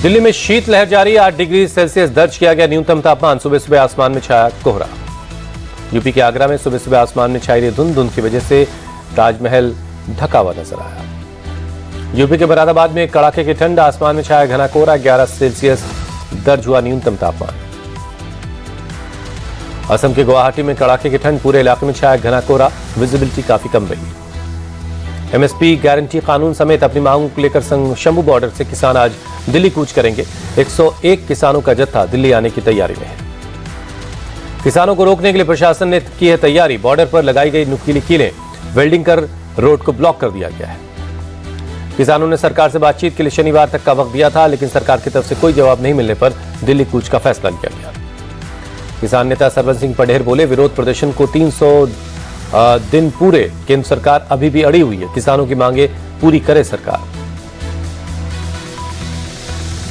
दिल्ली में शीतलहर जारी, 8 डिग्री सेल्सियस दर्ज किया गया न्यूनतम तापमान। सुबह सुबह आसमान में छाया कोहरा। यूपी के आगरा में सुबह सुबह आसमान में छाई रही धुंध की वजह से ताजमहल ढका हुआ नजर आया। यूपी के मुरादाबाद में कड़ाके की ठंड, आसमान में छाया घना कोहरा, 11 सेल्सियस दर्ज हुआ न्यूनतम तापमान। असम के गुवाहाटी में कड़ाके की ठंड, पूरे इलाके में छाया घना कोहरा, विजिबिलिटी काफी कम रही। एमएसपी गारंटी कानून समेत अपनी मांगों को लेकर शंभू बॉर्डर से किसान आज दिल्ली कूच करेंगे। 101 किसानों का जत्था दिल्ली आने की तैयारी में है। किसानों को रोकने के लिए प्रशासन ने की है तैयारी। बॉर्डर पर लगाई गई नुकीली कीलें वेल्डिंग कर रोड को ब्लॉक कर दिया गया है। किसानों ने सरकार से बातचीत के लिए शनिवार तक का वक्त दिया था, लेकिन सरकार की तरफ से कोई जवाब नहीं मिलने पर दिल्ली कूच का फैसला लिया गया। किसान नेता सरवन सिंह पढ़ेर बोले, विरोध प्रदर्शन को 300 दिन पूरे, केंद्र सरकार अभी भी अड़ी हुई है, किसानों की मांगे पूरी करे सरकार।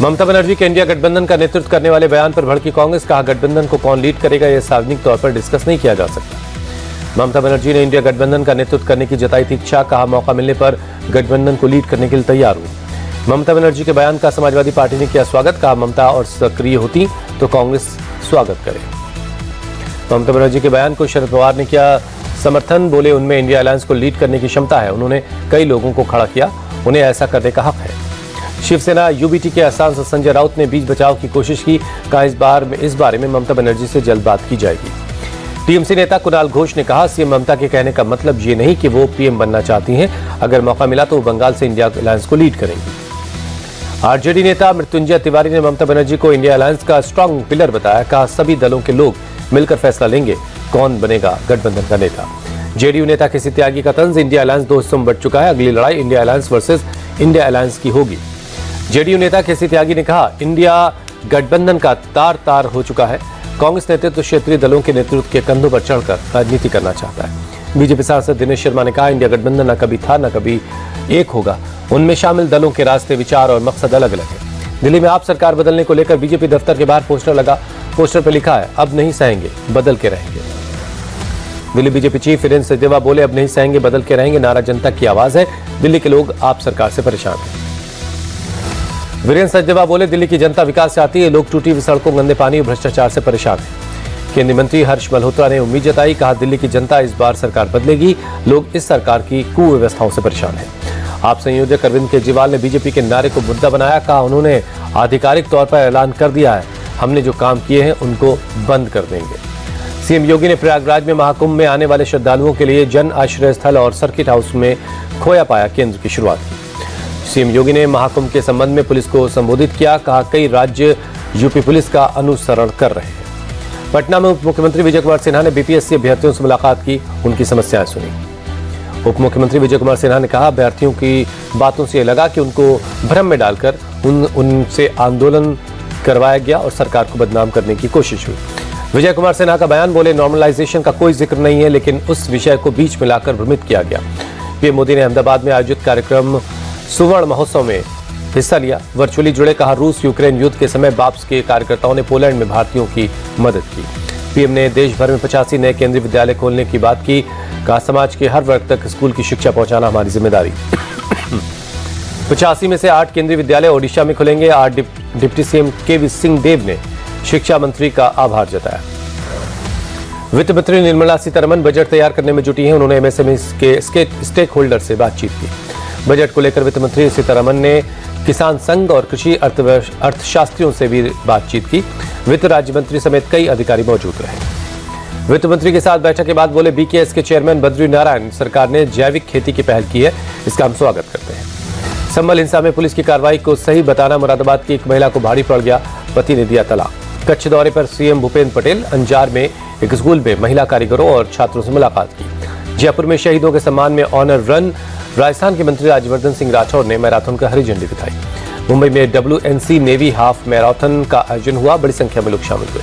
ममता बनर्जी के इंडिया गठबंधन का नेतृत्व करने वाले बयान पर भड़की कांग्रेस, कहा गठबंधन को कौन लीड करेगा यह सार्वजनिक तौर पर डिस्कस नहीं किया जा सकता। ममता बनर्जी ने इंडिया गठबंधन का नेतृत्व करने की जताई थी इच्छा, कहा मौका मिलने पर गठबंधन को लीड करने के लिए तैयार हूं। ममता बनर्जी के बयान का समाजवादी पार्टी ने किया स्वागत, कहा ममता और सक्रिय होती तो कांग्रेस स्वागत करे। ममता बनर्जी के बयान को शरद पवार ने किया समर्थन, बोले उनमें इंडिया अलायंस को लीड करने की क्षमता है, उन्होंने कई लोगों को खड़ा किया, उन्हें ऐसा करने का हक है। शिवसेना यूबीटी के सांसद संजय राउत ने बीच बचाव की कोशिश की, कहा इस बारे में ममता बनर्जी से जल्द बात की जाएगी। टीएमसी नेता कुणाल घोष ने कहा, सीएम ममता के कहने का मतलब ये नहीं कि वो पीएम बनना चाहती हैं, अगर मौका मिला तो वो बंगाल से इंडिया अलायंस को लीड करेंगी। आरजेडी नेता मृत्युंजय तिवारी ने ममता बनर्जी को इंडिया अलायंस का स्ट्रांग पिलर बताया, कहा सभी दलों के लोग मिलकर फैसला लेंगे कौन बनेगा गठबंधन का नेता। जेडीयू नेता केसी त्यागी का तंज, इंडिया अलायंस 2 हिस्सों में बंट चुका है, अगली लड़ाई India alliance versus India alliance की होगी। जेडीयू नेता केसी त्यागी ने कहा, इंडिया गठबंधन का तार हो चुका है, कांग्रेस नेतृत्व क्षेत्रीय दलों के नेतृत्व के कंधों पर चढ़कर राजनीति करना चाहता है। बीजेपी सांसद दिनेश शर्मा ने कहा, इंडिया गठबंधन न कभी था न कभी एक होगा, उनमें शामिल दलों के रास्ते, विचार और मकसद अलग अलग है। दिल्ली में आप सरकार बदलने को लेकर बीजेपी दफ्तर के बाहर पोस्टर लगा, पोस्टर पर लिखा है, अब नहीं सहेंगे बदल के रहेंगे। दिल्ली बीजेपी चीफ वीरेंद्र सचदेवा बोले, अब नहीं सहेंगे बदल के रहेंगे, नारा जनता की आवाज है, दिल्ली के लोग आप सरकार से परेशान हैं। वीरेंद्र सचदेवा बोले, दिल्ली की जनता विकास चाहती है, लोग टूटी हुई सड़कों, गंदे पानी और भ्रष्टाचार से परेशान हैं। केंद्रीय मंत्री हर्ष मल्होत्रा ने उम्मीद जताई, कहा दिल्ली की जनता इस बार सरकार बदलेगी, लोग इस सरकार की कुव्यवस्थाओं से परेशान हैं। आप संयोजक अरविंद केजरीवाल ने बीजेपी के नारे को मुद्दा बनाया, कहा उन्होंने आधिकारिक तौर पर ऐलान कर दिया है, हमने जो काम किए हैं उनको बंद कर देंगे। सीएम योगी ने प्रयागराज में महाकुंभ में आने वाले श्रद्धालुओं के लिए जन आश्रय स्थल और सर्किट हाउस में खोया पाया केंद्र की शुरुआत की। सीएम योगी ने महाकुंभ के संबंध में पुलिस को संबोधित किया, कहा कई राज्य यूपी पुलिस का अनुसरण कर रहे हैं। पटना में उप मुख्यमंत्री विजय कुमार सिन्हा ने बीपीएससी अभ्यर्थियों से मुलाकात की, उनकी समस्याएं सुनी। उप मुख्यमंत्री विजय कुमार सिन्हा ने कहा, अभ्यर्थियों की बातों से लगा कि उनको भ्रम में डालकर उनसे आंदोलन करवाया गया और सरकार को बदनाम करने की कोशिश हुई। विजय कुमार सिन्हा का बयान, बोले नॉर्मलाइजेशन का कोई जिक्र नहीं है, लेकिन उस विषय को बीच में लाकर भ्रमित किया गया। पीएम मोदी ने अहमदाबाद में आयोजित कार्यक्रम सुवर्ण महोत्सव में हिस्सा लिया, वर्चुअली जुड़े, कहा रूस यूक्रेन युद्ध के समय बाप्स के कार्यकर्ताओं ने पोलैंड में भारतीयों की मदद की। पीएम ने देश भर में 85 नए केंद्रीय विद्यालय खोलने की बात की, कहा समाज के हर वर्ग तक स्कूल की शिक्षा पहुंचाना हमारी जिम्मेदारी। 85 में से 8 केंद्रीय विद्यालय ओडिशा में खुलेंगे। डिप्टी सीएम केवी सिंह देव ने शिक्षा मंत्री का आभार जताया। वित्त मंत्री निर्मला सीतारमण बजट तैयार करने में जुटी हैं, उन्होंने एमएसएमई के स्टेक होल्डर से बातचीत की। बजट को लेकर वित्त मंत्री सीतारमण ने किसान संघ और कृषि अर्थशास्त्रियों से भी बातचीत की। वित्त राज्य मंत्री समेत कई अधिकारी मौजूद रहे। वित्त मंत्री के साथ बैठक के बाद बोले, बीकेएस के चेयरमैन बद्री नारायण, सरकार ने जैविक खेती की पहल की है, इसका हम स्वागत करते हैं। संभल हिंसा में पुलिस की कार्रवाई को सही बताना, मुरादाबाद की एक महिला को भारी पड़ गया, पति ने दिया तलाक। कच्छ दौरे पर सीएम भूपेंद्र पटेल अंजार में एक स्कूल में महिला कारीगरों और छात्रों से मुलाकात की। जयपुर में शहीदों के सम्मान में ऑनर रन, राजस्थान के मंत्री राज्यवर्धन सिंह राठौर ने मैराथन का हरी झंडी दिखाई। मुंबई में WNC नेवी हाफ मैराथन का आयोजन हुआ, बड़ी संख्या में लोग शामिल हुए।